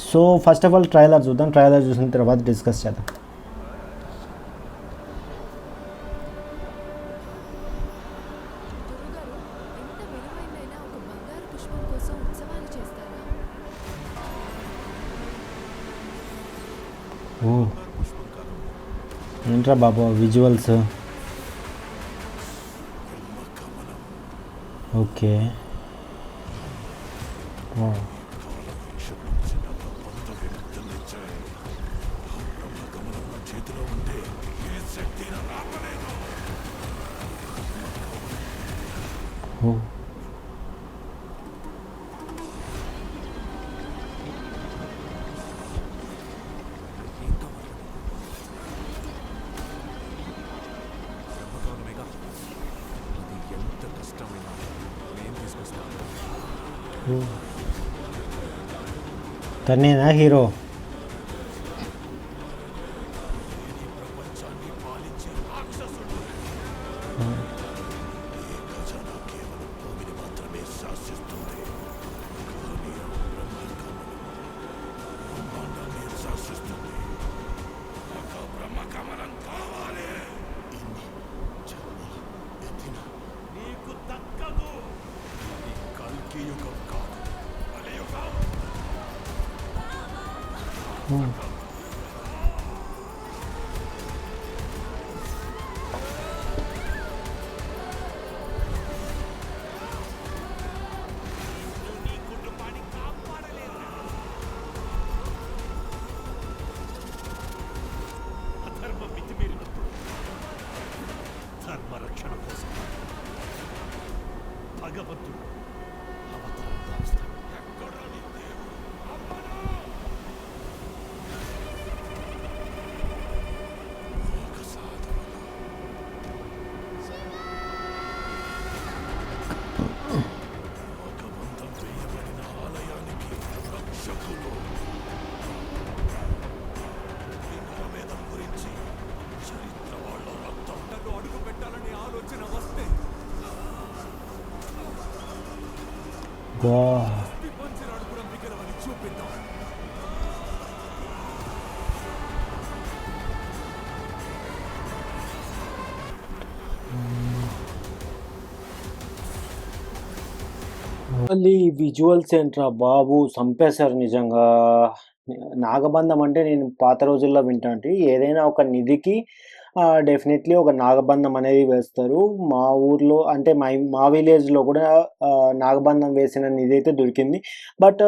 So first of all trailer చూద్దాం, trailer చూసిన తర్వాత డిస్కస్ చేద్దాం. గురుగారు, ఎంత విలువైందైనా ఒక బంగారు పుష్పం కోసం ఉత్సవాలు చేస్తారా? ఓ ఏంట్రా బాబు విజువల్స్. ఓకే. ఓ ఓ తనేనా హీరో? ధర్మరక్షణ కోసం భగవంతుడు అవతారం దాస్తాడు. ఎక్కడా నీ దేవుడు? లోక సాధనలో లోకమంతం వేయబడిన ఆలయానికి రక్షకులు. ఈ నరమేధం గురించి చరిత్ర వాళ్ళ రక్తంలో అడుగు పెట్టాలని ఆలోచన వస్తే వా పంచిరాడు కూడా మిగలవని చూపిద్దాం. మళ్ళీ విజువల్స్ ఏంట్రా బాబు, చంపేశారు నిజంగా. నాగబంధం అంటే నేను పాత రోజుల్లో వింటాంటి, ఏదైనా ఒక నిధికి డెఫినెట్లీ ఒక నాగబంధం అనేది వేస్తారు. మా ఊర్లో అంటే మా విలేజ్లో కూడా నాగబంధం వేసిన నిధి అయితే దొరికింది. బట్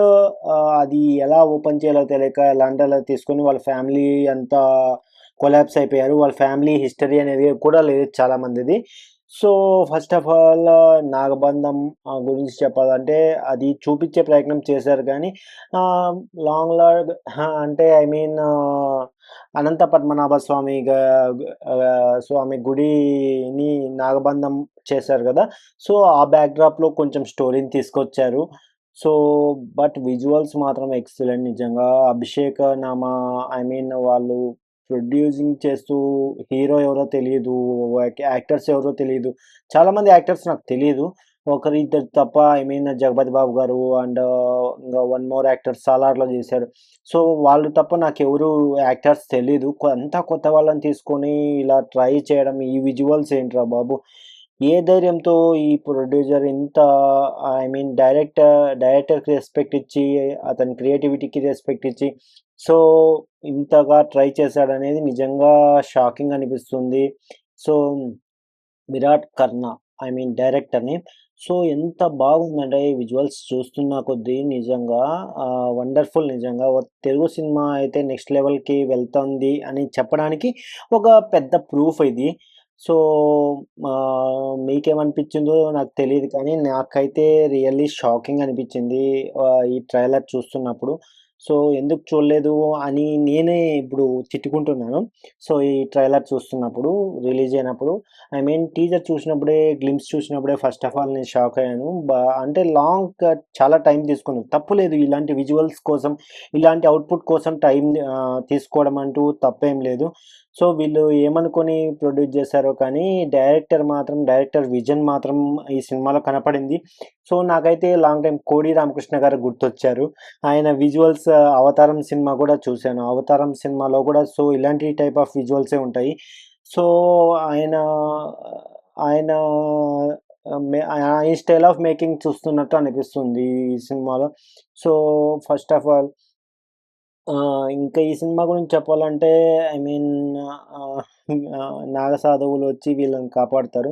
అది ఎలా ఓపెన్ చేయాలో తెలియక ఎలాంటి అలా తీసుకొని వాళ్ళ ఫ్యామిలీ అంతా కొలాప్స్ అయిపోయారు. వాళ్ళ ఫ్యామిలీ హిస్టరీ అనేది కూడా లేదు చాలామందిది. సో ఫస్ట్ ఆఫ్ ఆల్ నాగబంధం గురించి చెప్పాలంటే అది చూపించే ప్రయత్నం చేశారు కానీ లాంగ్ లాగ్ అంటే ఐ మీన్ అనంత పద్మనాభ స్వామి స్వామి గుడిని నాగబంధం చేశారు కదా. సో ఆ బ్యాక్డ్రాప్లో కొంచెం స్టోరీని తీసుకొచ్చారు. సో బట్ విజువల్స్ మాత్రం ఎక్సలెంట్ నిజంగా. అభిషేక్ నామ ఐ మీన్ వాళ్ళు ప్రొడ్యూసింగ్ చేస్తూ హీరో ఎవరో తెలీదు, యాక్టర్స్ ఎవరో తెలీదు. చాలామంది యాక్టర్స్ నాకు తెలీదు. ఒకరిద్దరు తప్ప ఐ మీన్ 'జగపతి బాబు' గారు అండ్ ఇంకా వన్ మోర్ యాక్టర్ 'సాలార్‌లో' చేశారు. సో వాళ్ళు తప్ప నాకెవరు యాక్టర్స్ తెలీదు. అంతా కొత్త వాళ్ళని తీసుకొని ఇలా ట్రై చేయడం, ఈ విజువల్స్ ఏంట్రా బాబు! ఏ ధైర్యంతో ఈ ప్రొడ్యూసర్ ఇంత ఐ మీన్ డైరెక్టర్‌కి రెస్పెక్ట్ ఇచ్చి, అతని క్రియేటివిటీకి రెస్పెక్ట్ ఇచ్చి సో ఇంతగా ట్రై చేశాడనేది నిజంగా షాకింగ్ అనిపిస్తుంది. So 'Virat Karna' I mean డైరెక్టర్‌ని. సో ఎంత బాగుందంటే ఈ విజువల్స్ చూస్తున్న కొద్దీ నిజంగా వండర్‌ఫుల్ నిజంగా. తెలుగు సినిమా అయితే నెక్స్ట్ లెవెల్‌కి వెళ్తుంది అని చెప్పడానికి ఒక పెద్ద ప్రూఫ్ ఇది. సో మీకేమనిపించిందో నాకు తెలీదు కానీ నాకైతే రియల్లీ షాకింగ్ అనిపించింది ఈ ట్రైలర్ చూస్తున్నప్పుడు. సో ఎందుకు చూడలేదు అని నేనే ఇప్పుడు తిట్టుకుంటున్నాను. సో ఈ ట్రైలర్ చూస్తున్నప్పుడు, రిలీజ్ అయినప్పుడు ఐ మీన్ టీజర్ చూసినప్పుడే, గ్లింప్స్ చూసినప్పుడే ఫస్ట్ ఆఫ్ ఆల్ నేను షాక్ అయ్యాను. అంటే చాలా టైం తీసుకున్నాను. తప్పు లేదు, ఇలాంటి విజువల్స్ కోసం, ఇలాంటి అవుట్‌పుట్ కోసం టైం తీసుకోవడం అంటూ తప్పేం లేదు. సో, వీళ్ళు ఏమనుకోని ప్రొడ్యూస్ చేశారో కానీ డైరెక్టర్ విజన్ మాత్రం ఈ సినిమాలో కనపడింది. సో, నాకైతే లాంగ్ టైమ్ 'కోడి రామకృష్ణ' గారు గుర్తొచ్చారు. ఆయన విజువల్స్ 'అవతారం' సినిమా కూడా చూశాను. 'అవతారం' సినిమాలో కూడా సో, ఇలాంటి టైప్ ఆఫ్ విజువల్సే ఉంటాయి. సో, ఆయన ఆయన ఆయన స్టైల్ ఆఫ్ మేకింగ్ చూస్తున్నట్టు అనిపిస్తుంది ఈ సినిమాలో. సో, ఫస్ట్ ఆఫ్ ఆల్ ఇంకా ఈ సినిమా గురించి చెప్పాలంటే ఐ మీన్ ఆహ్, నాగసాధువులొచ్చి వీళ్ళని కాపాడుతారు.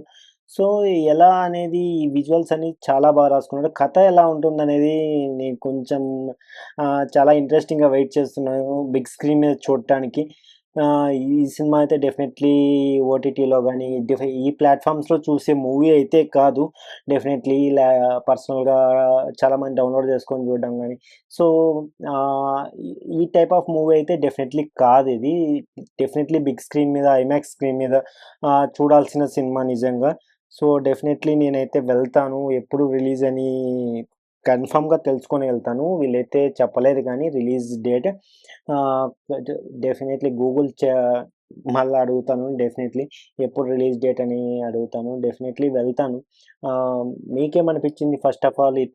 సో, ఎలా అనేది ఈ విజువల్స్ అన్ని చాలా బాగా రాసుకున్నాడు. కథ ఎలా ఉంటుందనేది నేను కొంచెం చాలా ఇంట్రెస్టింగ్‌గా వెయిట్ చేస్తున్నాను బిగ్ స్క్రీన్ మీద చూడటానికి. ఈ సినిమా అయితే డెఫినెట్లీ ఓటీటీలో గానీ, ఈ ప్లాట్‌ఫామ్స్‌లో చూసే మూవీ అయితే కాదు. డెఫినెట్లీ పర్సనల్‌గా చాలామంది డౌన్‌లోడ్ చేసుకొని చూడడం గానీ, సో, ఈ ఈ టైప్ ఆఫ్ మూవీ అయితే డెఫినెట్లీ కాదిది. డెఫినెట్లీ బిగ్ స్క్రీన్ మీద, ఐమాక్స్ స్క్రీన్ మీద చూడాల్సిన సినిమా నిజంగా. సో, డెఫినెట్లీ నేనైతే వెళ్తాను. ఎప్పుడు రిలీజ్ అని కన్ఫర్మ్‌గా తెలుసుకొని ఎళ్తాను. వీళ్ళైతే చెప్పలేదు గానీ రిలీజ్ డేట్. ఆహ్, బట్ డెఫినెట్లీ మళ్ళా అడుగుతాను డెఫినెట్లీ. ఎప్పుడు రిలీజ్ డేట్ అని అడుగుతాను. డెఫినెట్లీ వెళ్తాను. ఆహ్, మీకేమనిపించింది ఫస్ట్ ఆఫ్ ఆల్ ఈ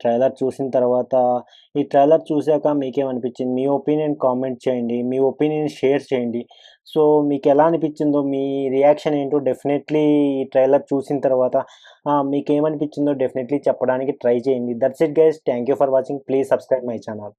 ట్రైలర్ చూసాక మీకేమనిపించింది? మీ ఒపీనియన్ కామెంట్ చేయండి. మీ ఒపీనియన్ షేర్ చేయండి. సో, మీకెలా అనిపించిందో మీ రియాక్షన్ ఏంటో డెఫినెట్లీ ఈ ట్రైలర్ చూసిన తర్వాత మీకేమనిపించిందో డెఫినెట్లీ చెప్పడానికి ట్రై చేయండి. That's it guys. Thank you for watching. Please subscribe my channel.